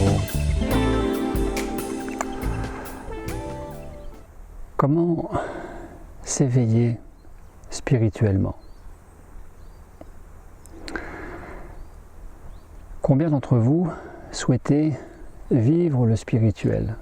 nouveau. Comment s'éveiller spirituellement? Combien d'entre vous souhaitez vivre le spirituel?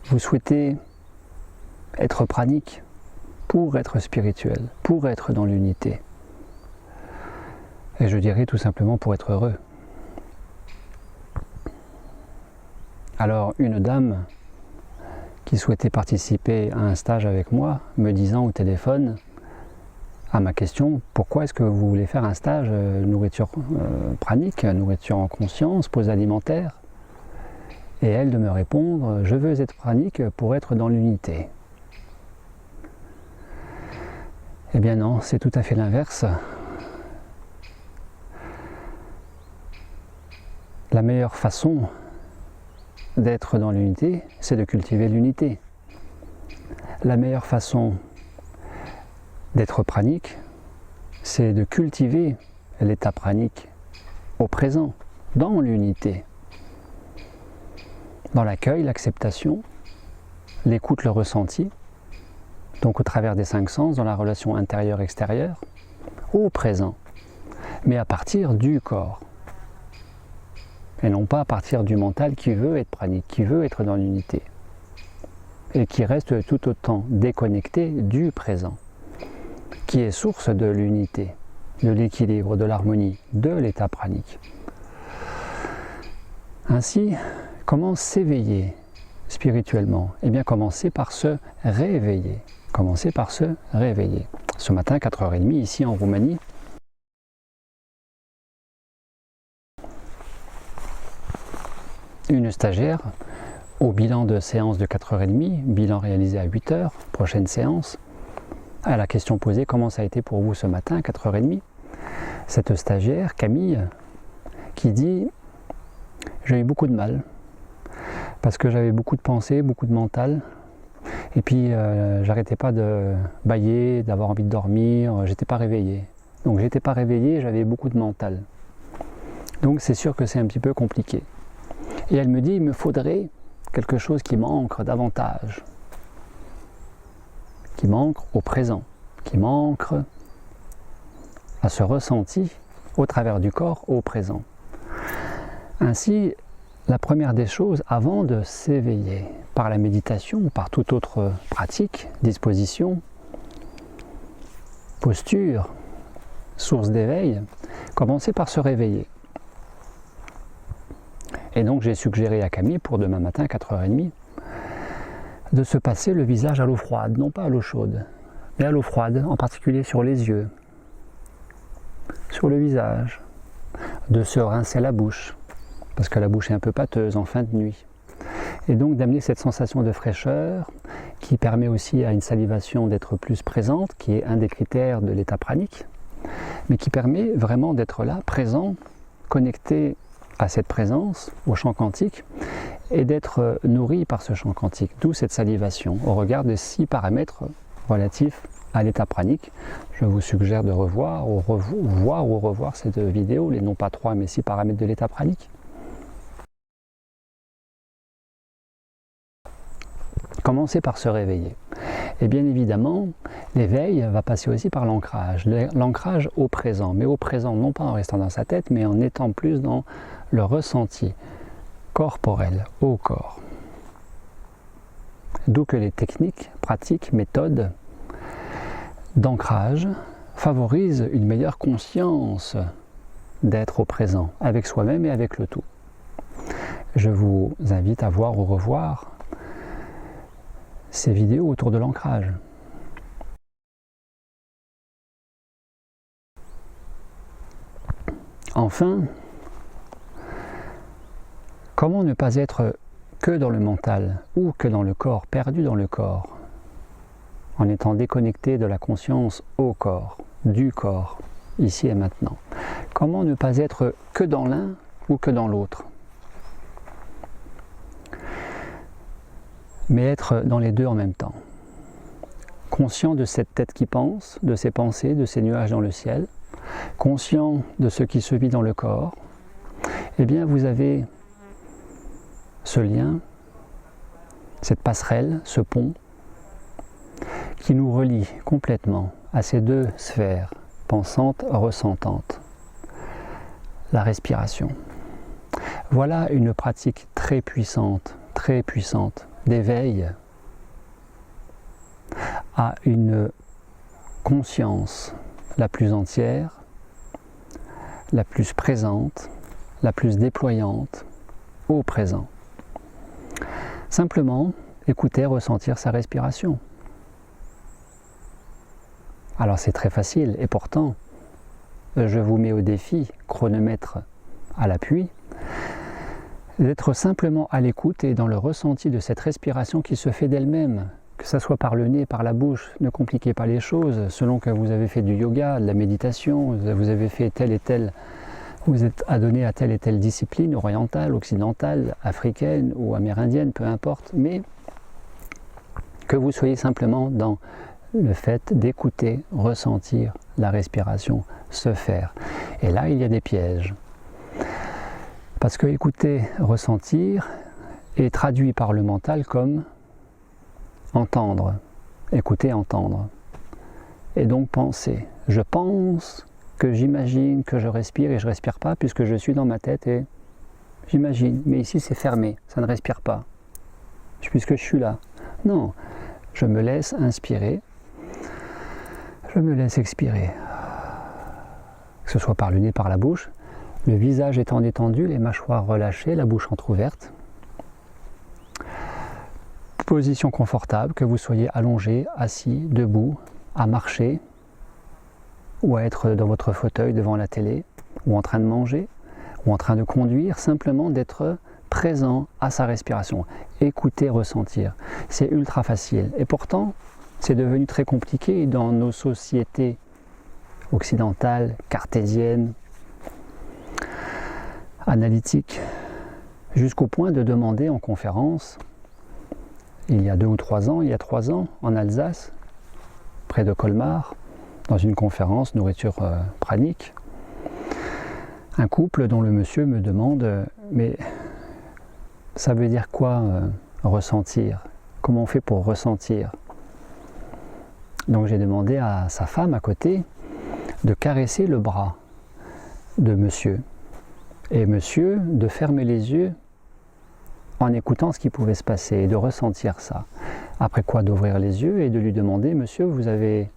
Vous souhaitez être pranique pour être spirituel, pour être dans l'unité. Et je dirais tout simplement pour être heureux. Alors une dame qui souhaitait participer à un stage avec moi, me disant au téléphone, à ma question, pourquoi est-ce que vous voulez faire un stage nourriture pranique, nourriture en conscience, pause alimentaire? Et elle de me répondre, je veux être pranique pour être dans l'unité. Eh bien non, c'est tout à fait l'inverse. La meilleure façon d'être dans l'unité, c'est de cultiver l'unité. La meilleure façon d'être pranique, c'est de cultiver l'état pranique au présent, dans l'unité, dans l'accueil, l'acceptation, l'écoute, le ressenti, donc au travers des 5 sens, dans la relation intérieure-extérieure, au présent, mais à partir du corps, et non pas à partir du mental qui veut être pranique, qui veut être dans l'unité, et qui reste tout autant déconnecté du présent, qui est source de l'unité, de l'équilibre, de l'harmonie, de l'état pranique. Ainsi, comment s'éveiller spirituellement? Eh bien, commencer par se réveiller. Commencer par se réveiller. Ce matin, 4h30, ici en Roumanie, une stagiaire, au bilan de séance de 4h30, bilan réalisé à 8h, prochaine séance, à la question posée, comment ça a été pour vous ce matin, 4h30, cette stagiaire, Camille, qui dit, j'ai eu beaucoup de mal, parce que j'avais beaucoup de pensées, beaucoup de mental, et puis j'arrêtais pas de bâiller, d'avoir envie de dormir, j'étais pas réveillé. Donc j'étais pas réveillé, j'avais beaucoup de mental. Donc c'est sûr que c'est un petit peu compliqué. Et elle me dit, il me faudrait quelque chose qui m'ancre davantage, qui m'ancre au présent, qui m'ancre à ce ressenti au travers du corps au présent. Ainsi, la première des choses, avant de s'éveiller par la méditation ou par toute autre pratique, disposition, posture, source d'éveil, commencer par se réveiller. Et donc j'ai suggéré à Camille pour demain matin, 4h30, de se passer le visage à l'eau froide, non pas à l'eau chaude, mais à l'eau froide, en particulier sur les yeux, sur le visage, de se rincer la bouche, parce que la bouche est un peu pâteuse en fin de nuit. Et donc d'amener cette sensation de fraîcheur qui permet aussi à une salivation d'être plus présente, qui est un des critères de l'état pranique, mais qui permet vraiment d'être là, présent, connecté à cette présence, au chant quantique, et d'être nourri par ce chant quantique, d'où cette salivation, au regard des 6 paramètres relatifs à l'état pranique. Je vous suggère de revoir ou revoir cette vidéo, les non pas 3 mais 6 paramètres de l'état pranique. Commencez par se réveiller. Et bien évidemment, l'éveil va passer aussi par l'ancrage. L'ancrage au présent, mais au présent non pas en restant dans sa tête, mais en étant plus dans le ressenti corporel, au corps. D'où que les techniques, pratiques, méthodes d'ancrage favorisent une meilleure conscience d'être au présent, avec soi-même et avec le tout. Je vous invite à voir ou revoir ces vidéos autour de l'ancrage. Enfin, comment ne pas être que dans le mental ou que dans le corps, perdu dans le corps, en étant déconnecté de la conscience au corps, du corps, ici et maintenant? Comment ne pas être que dans l'un ou que dans l'autre, mais être dans les deux en même temps, conscient de cette tête qui pense, de ses pensées, de ces nuages dans le ciel, conscient de ce qui se vit dans le corps, eh bien vous avez ce lien, cette passerelle, ce pont, qui nous relie complètement à ces deux sphères, pensantes, ressentantes. La respiration. Voilà une pratique très puissante d'éveil à une conscience la plus entière, la plus présente, la plus déployante au présent. Simplement écouter, ressentir sa respiration. Alors c'est très facile et pourtant je vous mets au défi, chronomètre à l'appui, d'être simplement à l'écoute et dans le ressenti de cette respiration qui se fait d'elle-même, que ce soit par le nez, par la bouche. Ne compliquez pas les choses, selon que vous avez fait du yoga, de la méditation, vous avez fait telle et telle, vous êtes adonné à telle et telle discipline, orientale, occidentale, africaine ou amérindienne, peu importe, mais que vous soyez simplement dans le fait d'écouter, ressentir la respiration se faire. Et là, il y a des pièges. Parce que écouter, ressentir est traduit par le mental comme entendre, écouter, entendre. Et donc penser. Je pense que j'imagine que je respire et je ne respire pas puisque je suis dans ma tête et j'imagine. Mais ici c'est fermé, ça ne respire pas. Puisque je suis là. Non, je me laisse inspirer, je me laisse expirer. Que ce soit par le nez, par la bouche, le visage étant détendu, les mâchoires relâchées, la bouche entrouverte. Position confortable, que vous soyez allongé, assis, debout, à marcher, ou à être dans votre fauteuil devant la télé, ou en train de manger, ou en train de conduire, simplement d'être présent à sa respiration. Écouter, ressentir. C'est ultra facile. Et pourtant, c'est devenu très compliqué dans nos sociétés occidentales, cartésiennes, analytiques, jusqu'au point de demander en conférence, il y a 2 ou 3 ans, en Alsace, près de Colmar, dans une conférence nourriture pranique, un couple dont le monsieur me demande « Mais ça veut dire quoi ressentir? Comment on fait pour ressentir ?» Donc j'ai demandé à sa femme à côté de caresser le bras de monsieur. Et monsieur de fermer les yeux en écoutant ce qui pouvait se passer et de ressentir ça. Après quoi d'ouvrir les yeux et de lui demander « Monsieur, vous avez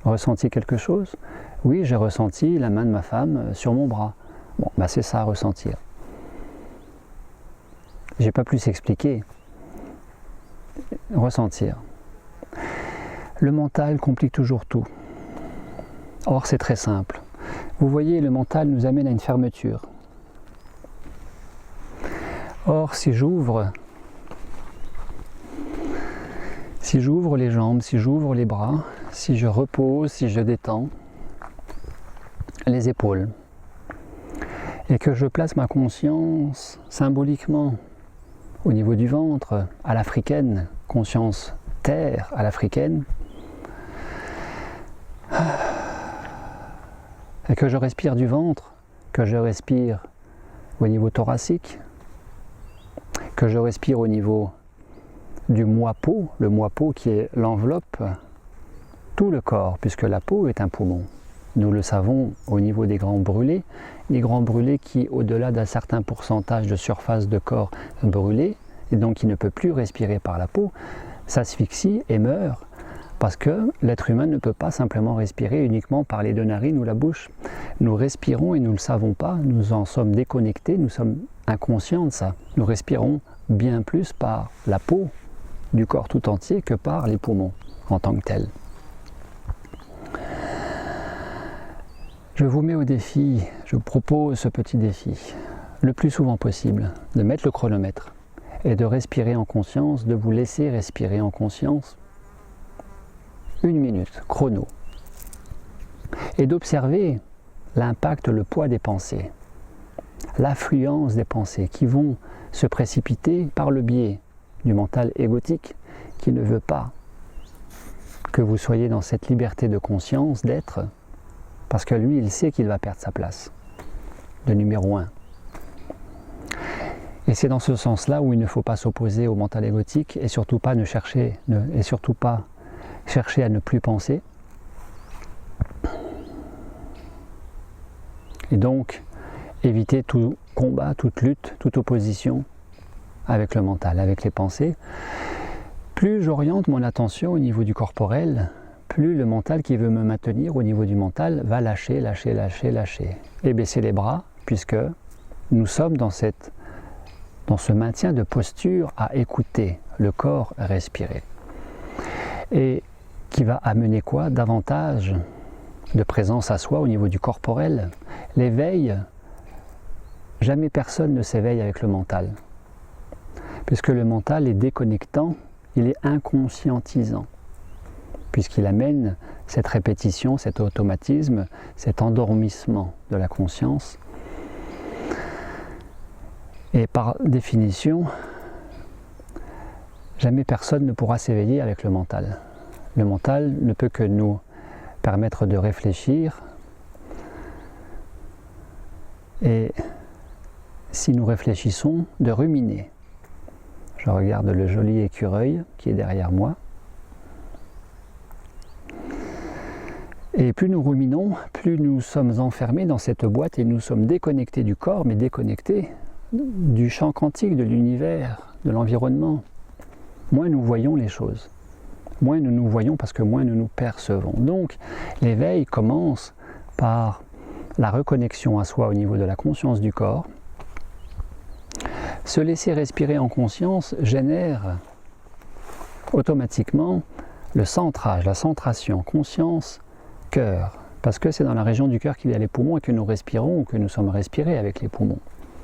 ressenti quelque chose ?»« Oui, j'ai ressenti la main de ma femme sur mon bras. » Bon, bah c'est ça, ressentir. J'ai pas plus expliqué. Ressentir. Le mental complique toujours tout. Or, c'est très simple. Vous voyez, le mental nous amène à une fermeture. Or, si j'ouvre les jambes, si j'ouvre les bras, si je repose, si je détends les épaules, et que je place ma conscience symboliquement au niveau du ventre, à l'africaine, conscience terre à l'africaine, et que je respire du ventre, que je respire au niveau thoracique, que je respire au niveau du moi-peau, le moi-peau qui est l'enveloppe, tout le corps, puisque la peau est un poumon. Nous le savons au niveau des grands brûlés, les grands brûlés qui, au-delà d'un certain pourcentage de surface de corps brûlé, et donc qui ne peut plus respirer par la peau, s'asphyxie et meurt, parce que l'être humain ne peut pas simplement respirer uniquement par les 2 narines ou la bouche. Nous respirons et nous ne le savons pas, nous en sommes déconnectés, nous sommes inconscients de ça. Nous respirons bien plus par la peau du corps tout entier que par les poumons en tant que tels. Je vous mets au défi, je vous propose ce petit défi, le plus souvent possible, de mettre le chronomètre et de respirer en conscience, de vous laisser respirer en conscience 1 minute, chrono, et d'observer l'impact, le poids des pensées, l'affluence des pensées qui vont se précipiter par le biais du mental égotique qui ne veut pas que vous soyez dans cette liberté de conscience d'être, parce que lui, il sait qu'il va perdre sa place de numéro 1. Et c'est dans ce sens-là où il ne faut pas s'opposer au mental égotique et surtout pas chercher à ne plus penser. Et donc, éviter tout combat, toute lutte, toute opposition avec le mental, avec les pensées. Plus j'oriente mon attention au niveau du corporel, plus le mental qui veut me maintenir au niveau du mental va lâcher et baisser les bras, puisque nous sommes dans ce maintien de posture à écouter le corps respirer. Et qui va amener quoi? Davantage de présence à soi au niveau du corporel. L'éveil, jamais personne ne s'éveille avec le mental. Puisque le mental est déconnectant, il est inconscientisant. Puisqu'il amène cette répétition, cet automatisme, cet endormissement de la conscience. Et par définition, jamais personne ne pourra s'éveiller avec le mental. Le mental ne peut que nous permettre de réfléchir. Et si nous réfléchissons, de ruminer. Je regarde le joli écureuil qui est derrière moi. Et plus nous ruminons, plus nous sommes enfermés dans cette boîte et nous sommes déconnectés du corps, mais déconnectés du champ quantique, de l'univers, de l'environnement. Moins nous voyons les choses. Moins nous nous voyons parce que moins nous nous percevons. Donc, l'éveil commence par la reconnexion à soi au niveau de la conscience du corps. Se laisser respirer en conscience génère automatiquement le centrage, la centration, conscience, cœur. Parce que c'est dans la région du cœur qu'il y a les poumons et que nous respirons ou que nous sommes respirés avec les poumons.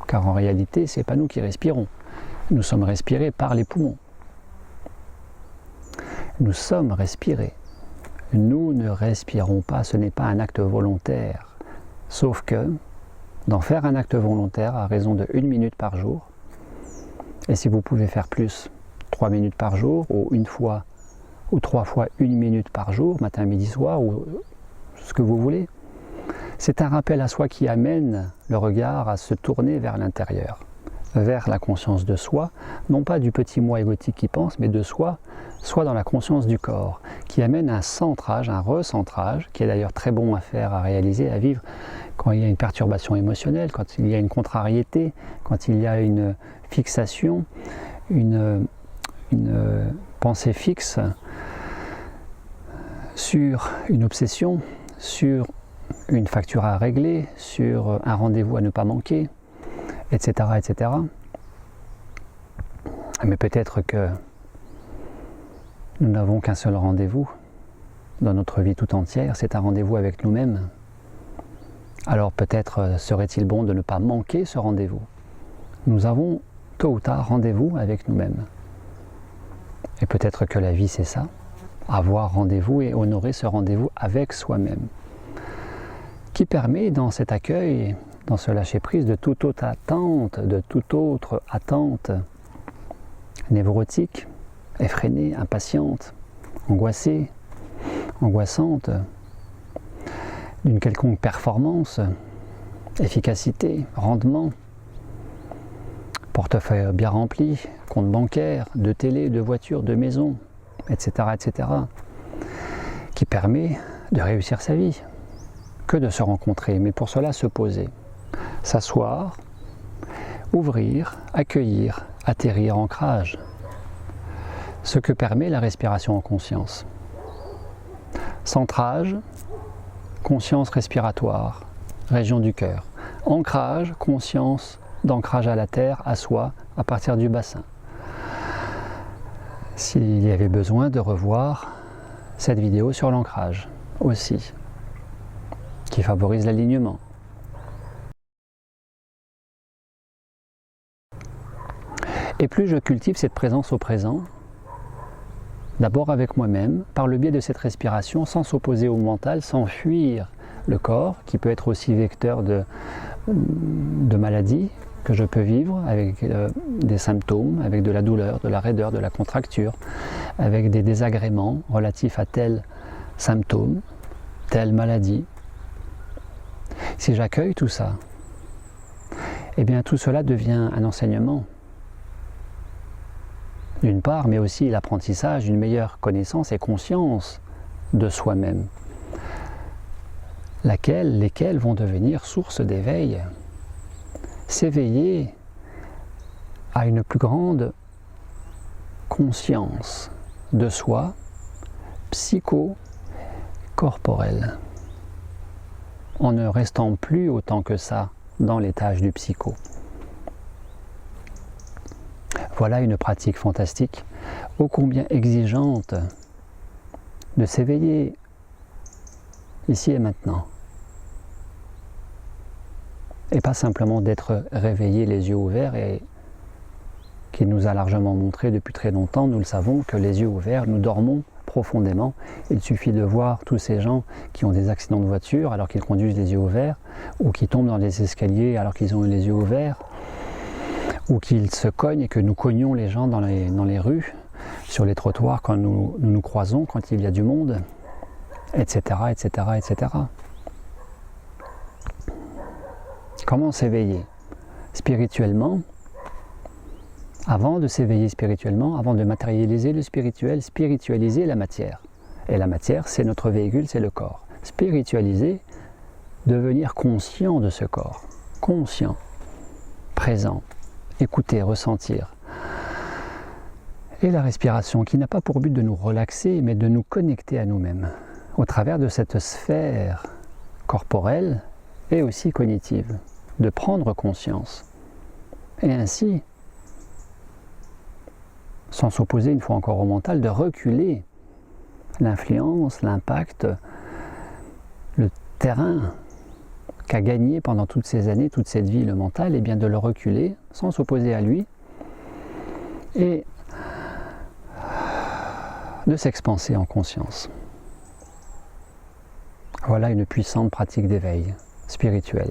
Car en réalité, ce n'est pas nous qui respirons. Nous sommes respirés par les poumons. Nous sommes respirés. Nous ne respirons pas, ce n'est pas un acte volontaire. Sauf que d'en faire un acte volontaire à raison de 1 minute par jour, et si vous pouvez faire plus, 3 minutes par jour, ou 1 fois, ou 3 fois 1 minute par jour, matin, midi, soir, ou ce que vous voulez, c'est un rappel à soi qui amène le regard à se tourner vers l'intérieur, vers la conscience de soi, non pas du petit moi égotique qui pense, mais de soi, soit dans la conscience du corps, qui amène un centrage, un recentrage, qui est d'ailleurs très bon à faire, à réaliser, à vivre, quand il y a une perturbation émotionnelle, quand il y a une contrariété, quand il y a une fixation, une pensée fixe sur une obsession, sur une facture à régler, sur un rendez-vous à ne pas manquer, etc. etc. Mais peut-être que nous n'avons qu'un seul rendez-vous dans notre vie tout entière, c'est un rendez-vous avec nous-mêmes. Alors peut-être serait-il bon de ne pas manquer ce rendez-vous. Nous avons tôt ou tard rendez-vous avec nous-mêmes. Et peut-être que la vie c'est ça, avoir rendez-vous et honorer ce rendez-vous avec soi-même, qui permet dans cet accueil, dans ce lâcher-prise de toute autre attente névrotique, effrénée, impatiente, angoissée, angoissante, d'une quelconque performance, efficacité, rendement, portefeuille bien rempli, compte bancaire, de télé, de voiture, de maison, etc., etc., qui permet de réussir sa vie, que de se rencontrer, mais pour cela se poser, s'asseoir, ouvrir, accueillir, atterrir, ancrage, ce que permet la respiration en conscience. Centrage, conscience respiratoire, région du cœur. Ancrage, conscience d'ancrage à la terre, à soi, à partir du bassin. S'il y avait besoin de revoir cette vidéo sur l'ancrage aussi, qui favorise l'alignement. Et plus je cultive cette présence au présent, d'abord avec moi-même, par le biais de cette respiration, sans s'opposer au mental, sans fuir le corps, qui peut être aussi vecteur de maladies que je peux vivre, avec des symptômes, avec de la douleur, de la raideur, de la contracture, avec des désagréments relatifs à tel symptôme, telle maladie. Si j'accueille tout ça, eh bien tout cela devient un enseignement. d'une part, mais aussi l'apprentissage d'une meilleure connaissance et conscience de soi-même, lesquelles vont devenir source d'éveil. S'éveiller à une plus grande conscience de soi, psycho-corporelle, en ne restant plus autant que ça dans l'étage du psycho. Voilà une pratique fantastique, ô combien exigeante, de s'éveiller ici et maintenant. Et pas simplement d'être réveillé les yeux ouverts, et qui nous a largement montré depuis très longtemps, nous le savons, que les yeux ouverts, nous dormons profondément. Il suffit de voir tous ces gens qui ont des accidents de voiture alors qu'ils conduisent les yeux ouverts, ou qui tombent dans les escaliers alors qu'ils ont les yeux ouverts, ou qu'ils se cognent et que nous cognons les gens dans les rues, sur les trottoirs quand nous croisons, quand il y a du monde, etc., etc., etc. Comment s'éveiller spirituellement? Avant de s'éveiller spirituellement, avant de matérialiser le spirituel, spiritualiser la matière. Et la matière, c'est notre véhicule, c'est le corps. Spiritualiser, devenir conscient de ce corps. Conscient, présent, écouter, ressentir. Et la respiration, qui n'a pas pour but de nous relaxer, mais de nous connecter à nous-mêmes, au travers de cette sphère corporelle et aussi cognitive, de prendre conscience. Et ainsi, sans s'opposer une fois encore au mental, de reculer l'influence, l'impact, le terrain qu'a gagné pendant toutes ces années, toute cette vie le mental, et bien de le reculer sans s'opposer à lui et de s'expanser en conscience. Voilà une puissante pratique d'éveil spirituel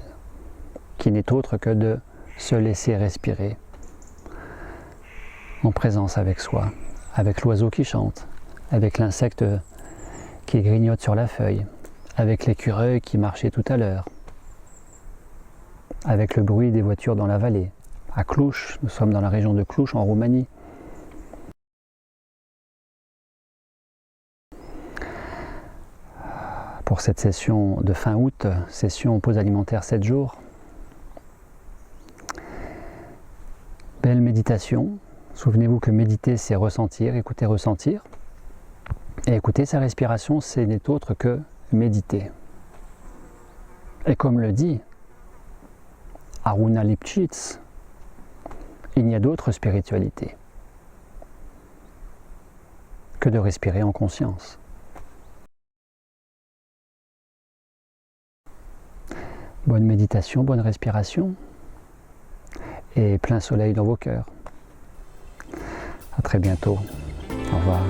qui n'est autre que de se laisser respirer en présence avec soi, avec l'oiseau qui chante, avec l'insecte qui grignote sur la feuille, avec l'écureuil qui marchait tout à l'heure, avec le bruit des voitures dans la vallée. À Cluj, nous sommes dans la région de Cluj en Roumanie. Pour cette session de fin août, session pause alimentaire 7 jours. Belle méditation. Souvenez-vous que méditer, c'est ressentir, écouter, ressentir. Et écouter sa respiration, ce n'est autre que méditer. Et comme le dit Aruna Lipchitz, il n'y a d'autre spiritualité que de respirer en conscience. Bonne méditation, bonne respiration et plein soleil dans vos cœurs. À très bientôt. Au revoir.